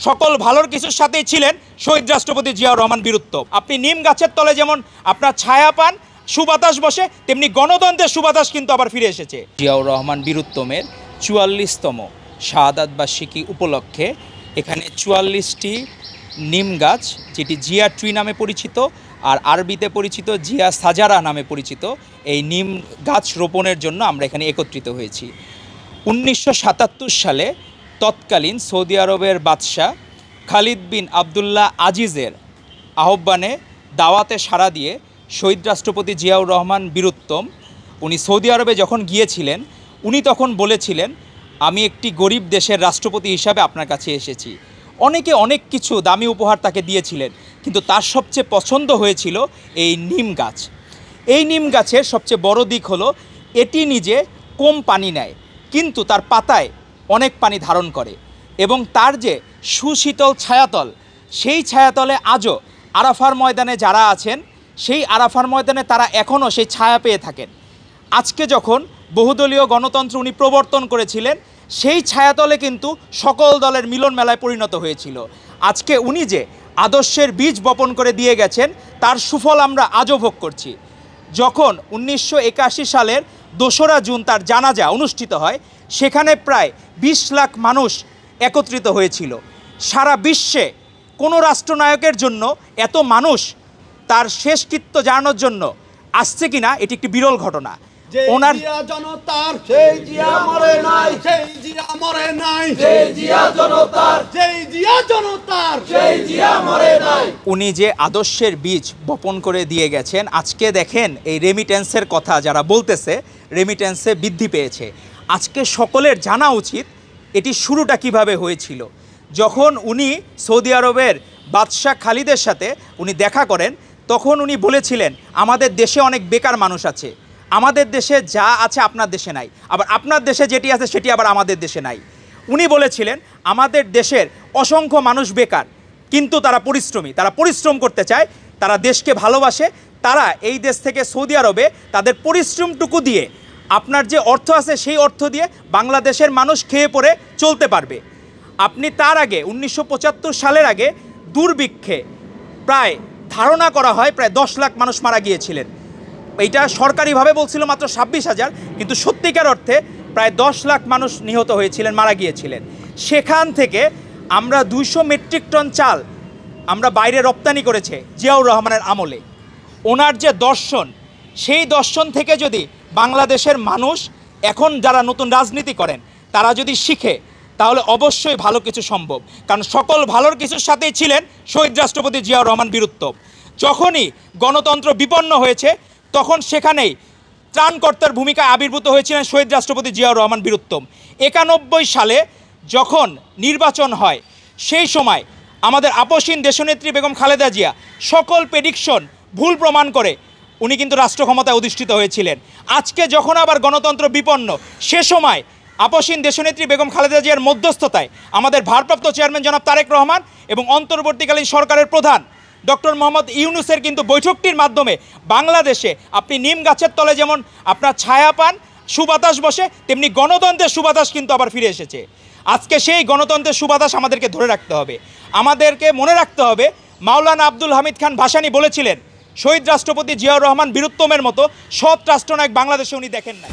সকল ভালোর কিছুর সাথেই ছিলেন শহীদ রাষ্ট্রপতি জিয়াউর রহমান বীরুত্তম। আপনি নিম গাছের তলে যেমন আপনার ছায়া পান, সুবাতাস বসে, তেমনি গণতন্ত্রের সুবাতাস কিন্তু আবার ফিরে এসেছে। জিয়াউর রহমান বীরুত্তমের ৪৪তম শাহাদাত বার্ষিকী উপলক্ষে এখানে ৪৪টি নিম গাছ, যেটি জিয়া ট্রি নামে পরিচিত আর আরবিতে পরিচিত জিয়া সাজারা নামে পরিচিত, এই নিম গাছ রোপণের জন্য আমরা এখানে একত্রিত হয়েছি। ১৯৭৭ সালে তৎকালীন সৌদি আরবের বাদশাহ খালিদ বিন আবদুল্লাহ আজিজের আহ্বানে দাওয়াতে সাড়া দিয়ে শহীদ রাষ্ট্রপতি জিয়াউর রহমান বীরুত্তম উনি সৌদি আরবে যখন গিয়েছিলেন, উনি তখন বলেছিলেন, আমি একটি গরিব দেশের রাষ্ট্রপতি হিসাবে আপনার কাছে এসেছি। অনেকে অনেক কিছু দামি উপহার তাকে দিয়েছিলেন, কিন্তু তার সবচেয়ে পছন্দ হয়েছিল এই নিম গাছ। এই নিম গাছের সবচেয়ে বড় দিক হলো এটি নিজে কম পানি নেয়, কিন্তু তার পাতায় অনেক পানি ধারণ করে, এবং তার যে সুশীতল ছায়াতল, সেই ছায়াতলে আজও আরাফার ময়দানে যারা আছেন, সেই আরাফার ময়দানে তারা এখনও সেই ছায়া পেয়ে থাকেন। আজকে যখন বহুদলীয় গণতন্ত্র উনি প্রবর্তন করেছিলেন, সেই ছায়াতলে কিন্তু সকল দলের মিলন মেলায় পরিণত হয়েছিল। আজকে উনি যে আদর্শের বীজ বপন করে দিয়ে গেছেন, তার সুফল আমরা আজও ভোগ করছি। যখন ১৯৮১ সালের ২রা জুন তার জানাজা অনুষ্ঠিত হয়, সেখানে প্রায় ২০ লাখ মানুষ একত্রিত হয়েছিল। সারা বিশ্বে কোনো রাষ্ট্রনায়কের জন্য এত মানুষ তার শেষকৃত্য জানানোর জন্য আসছে কিনা, এটি একটি বিরল ঘটনা। ওনার জনতার সেই জিয়া মরে নাই, সেই জিয়া মরে নাই, সেই জিয়া জনতার, সেই জিয়া জনতার, সেই জিয়া মরে নাই। উনি যে আদর্শের বীজ বপন করে দিয়ে গেছেন, আজকে দেখেন এই রেমিটেন্সের কথা যারা বলতেছে, রেমিটেন্সে বৃদ্ধি পেয়েছে। আজকে সকলের জানা উচিত এটি শুরুটা কিভাবে হয়েছিল। যখন উনি সৌদি আরবের বাদশাহ খালিদের সাথে উনি দেখা করেন, তখন উনি বলেছিলেন, আমাদের দেশে অনেক বেকার মানুষ আছে, আমাদের দেশে যা আছে আপনার দেশে নাই, আবার আপনার দেশে যেটি আছে সেটি আবার আমাদের দেশে নাই। উনি বলেছিলেন, আমাদের দেশের অসংখ্য মানুষ বেকার, কিন্তু তারা পরিশ্রমী, তারা পরিশ্রম করতে চায়, তারা দেশকে ভালোবাসে, তারা এই দেশ থেকে সৌদি আরবে তাদের পরিশ্রমটুকু দিয়ে, আপনার যে অর্থ আছে সেই অর্থ দিয়ে বাংলাদেশের মানুষ খেয়ে পরে চলতে পারবে। আপনি তার আগে ১৯৭৫ সালের আগে দুর্ভিক্ষে প্রায় ধারণা করা হয় প্রায় ১০ লাখ মানুষ মারা গিয়েছিলেন। এইটা সরকারিভাবে বলছিল মাত্র ২৬,০০০, কিন্তু সত্যিকার অর্থে প্রায় ১০ লাখ মানুষ নিহত হয়েছিলেন, মারা গিয়েছিলেন। সেখান থেকে আমরা ২০০ মেট্রিক টন চাল আমরা বাইরে রপ্তানি করেছে জিয়াউর রহমানের আমলে। ওনার যে দর্শন, সেই দর্শন থেকে যদি বাংলাদেশের মানুষ এখন যারা নতুন রাজনীতি করেন তারা যদি শিখে, তাহলে অবশ্যই ভালো কিছু সম্ভব। কারণ সকল ভালোর কিছুর সাথেই ছিলেন শহীদ রাষ্ট্রপতি জিয়াউর রহমান বীরুত্তম। যখনই গণতন্ত্র বিপন্ন হয়েছে, তখন সেখানেই ত্রাণকর্তার ভূমিকায় আবির্ভূত হয়েছিলেন শহীদ রাষ্ট্রপতি জিয়াউর রহমান বীরুত্তম। ৯১ সালে যখন নির্বাচন হয়, সেই সময় আমাদের আপসহীন দেশনেত্রী বেগম খালেদা জিয়া সকল প্রেডিকশন ভুল প্রমাণ করে উনি কিন্তু রাষ্ট্র ক্ষমতায় অধিষ্ঠিত হয়েছিলেন। আজকে যখন আবার গণতন্ত্র বিপন্ন, সে সময় আপসহীন দেশনেত্রী বেগম খালেদা জিয়ার মধ্যস্থতায় আমাদের ভারপ্রাপ্ত চেয়ারম্যান জনাব তারেক রহমান এবং অন্তর্বর্তীকালীন সরকারের প্রধান ডক্টর মোহাম্মদ ইউনূসের কিন্তু বৈঠকটির মাধ্যমে বাংলাদেশে আপনি নিম গাছের তলে যেমন আপনার ছায়া পান, সুবাতাস বসে, তেমনি গণতন্ত্রের সুবাতাস কিন্তু আবার ফিরে এসেছে। আজকে সেই গণতন্ত্রের সুবাতাস আমাদেরকে ধরে রাখতে হবে। আমাদেরকে মনে রাখতে হবে, মাওলানা আব্দুল হামিদ খান ভাসানী বলেছিলেন, শহীদ রাষ্ট্রপতি জিয়াউর রহমান বীরুত্তমের মতো সৎ রাষ্ট্রনায়ক বাংলাদেশে উনি দেখেন নাই।